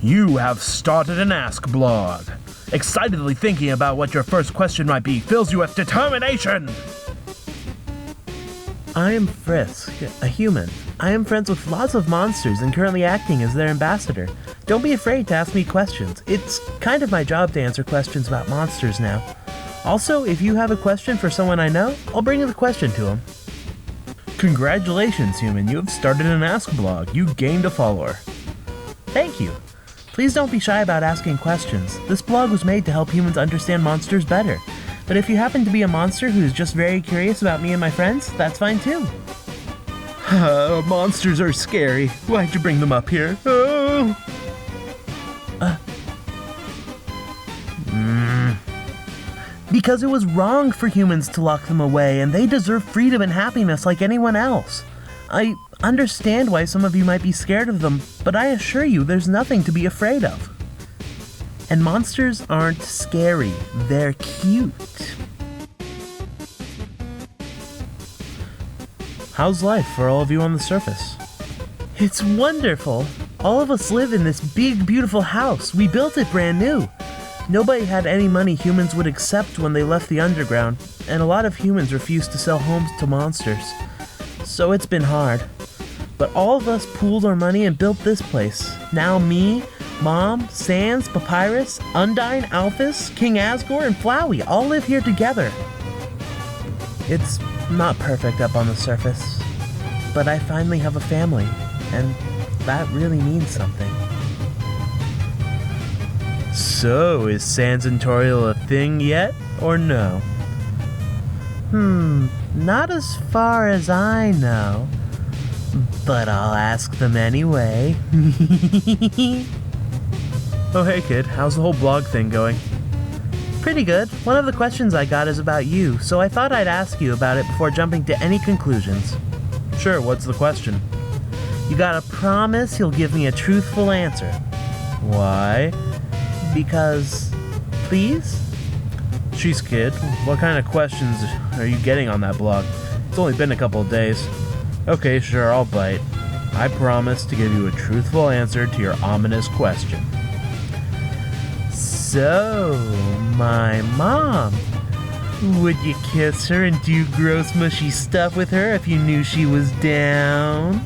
You have started an Ask blog. Excitedly thinking about what your first question might be fills you with determination. I am Frisk, a human. I am friends with lots of monsters and currently acting as their ambassador. Don't be afraid to ask me questions. It's kind of my job to answer questions about monsters now. Also, if you have a question for someone I know, I'll bring the question to him. Congratulations, human. You have started an Ask blog. You gained a follower. Thank you. Please don't be shy about asking questions. This blog was made to help humans understand monsters better. But if you happen to be a monster who's just very curious about me and my friends, that's fine too. Monsters are scary. Why'd you bring them up here? Oh. Because it was wrong for humans to lock them away, and they deserve freedom and happiness like anyone else. I understand why some of you might be scared of them, but I assure you there's nothing to be afraid of. And monsters aren't scary, they're cute. How's life for all of you on the surface? It's wonderful. All of us live in this big, beautiful house. We built it brand new. Nobody had any money humans would accept when they left the underground, and a lot of humans refused to sell homes to monsters. So it's been hard. But all of us pooled our money and built this place. Now me, Mom, Sans, Papyrus, Undyne, Alphys, King Asgore, and Flowey all live here together. It's not perfect up on the surface, but I finally have a family, and that really means something. So, is Sans and Toriel a thing yet, or no? Not as far as I know, but I'll ask them anyway. Oh hey kid, how's the whole blog thing going? Pretty good. One of the questions I got is about you, so I thought I'd ask you about it before jumping to any conclusions. Sure, what's the question? You gotta promise you'll give me a truthful answer. Why? Because, please? Jeez kid, what kind of questions are you getting on that blog? It's only been a couple of days. Okay, sure, I'll bite. I promise to give you a truthful answer to your ominous question. So, my mom. Would you kiss her and do gross mushy stuff with her if you knew she was down?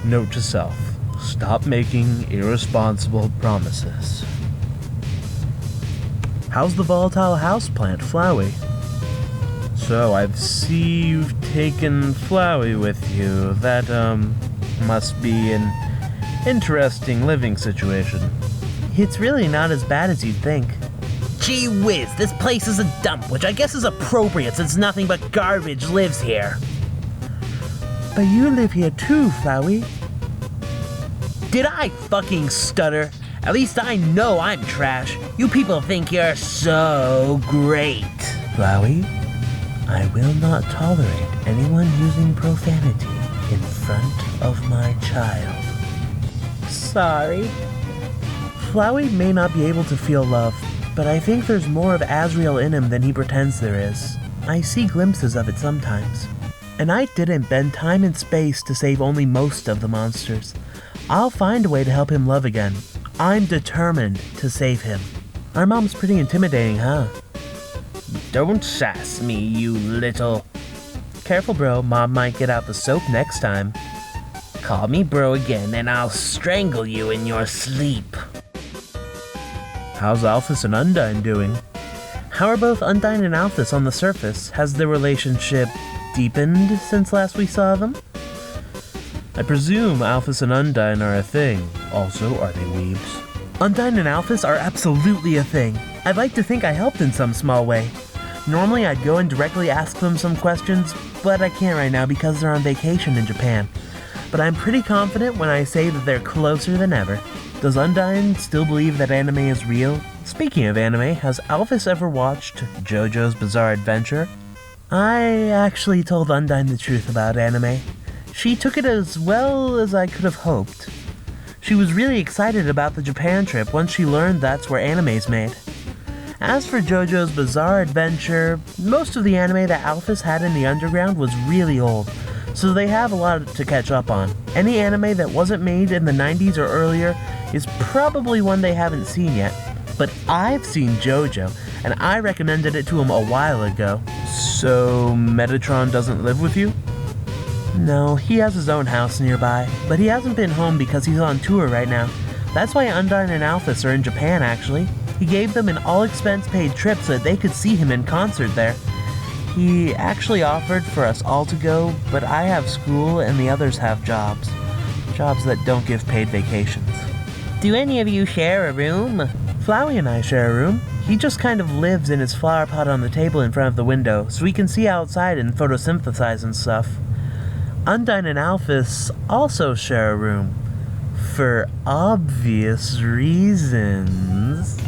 Note to self. Stop making irresponsible promises. How's the volatile houseplant, Flowey? So, I see you've taken Flowey with you. That, must be an interesting living situation. It's really not as bad as you'd think. Gee whiz, this place is a dump, which I guess is appropriate since nothing but garbage lives here. But you live here too, Flowey. Did I fucking stutter? At least I know I'm trash. You people think you're so great. Flowey, I will not tolerate anyone using profanity in front of my child. Sorry. Flowey may not be able to feel love, but I think there's more of Azrael in him than he pretends there is. I see glimpses of it sometimes. And I didn't bend time and space to save only most of the monsters. I'll find a way to help him love again. I'm determined to save him. Our mom's pretty intimidating, huh? Don't sass me, you little... Careful, bro. Mom might get out the soap next time. Call me bro again and I'll strangle you in your sleep. How's Alphys and Undyne doing? How are both Undyne and Alphys on the surface? Has their relationship deepened since last we saw them? I presume Alphys and Undyne are a thing. Also, are they weebs? Undyne and Alphys are absolutely a thing. I'd like to think I helped in some small way. Normally I'd go and directly ask them some questions, but I can't right now because they're on vacation in Japan. But I'm pretty confident when I say that they're closer than ever. Does Undyne still believe that anime is real? Speaking of anime, has Alphys ever watched JoJo's Bizarre Adventure? I actually told Undyne the truth about anime. She took it as well as I could have hoped. She was really excited about the Japan trip once she learned that's where anime's made. As for JoJo's Bizarre Adventure, most of the anime that Alphys had in the underground was really old, so they have a lot to catch up on. Any anime that wasn't made in the 90s or earlier is probably one they haven't seen yet. But I've seen JoJo, and I recommended it to him a while ago. So, Metatron doesn't live with you? No, he has his own house nearby, but he hasn't been home because he's on tour right now. That's why Undyne and Alphys are in Japan, actually. He gave them an all-expense-paid trip so that they could see him in concert there. He actually offered for us all to go, but I have school and the others have jobs. Jobs that don't give paid vacations. Do any of you share a room? Flowey and I share a room. He just kind of lives in his flower pot on the table in front of the window, so we can see outside and photosynthesize and stuff. Undyne and Alphys also share a room. For obvious reasons.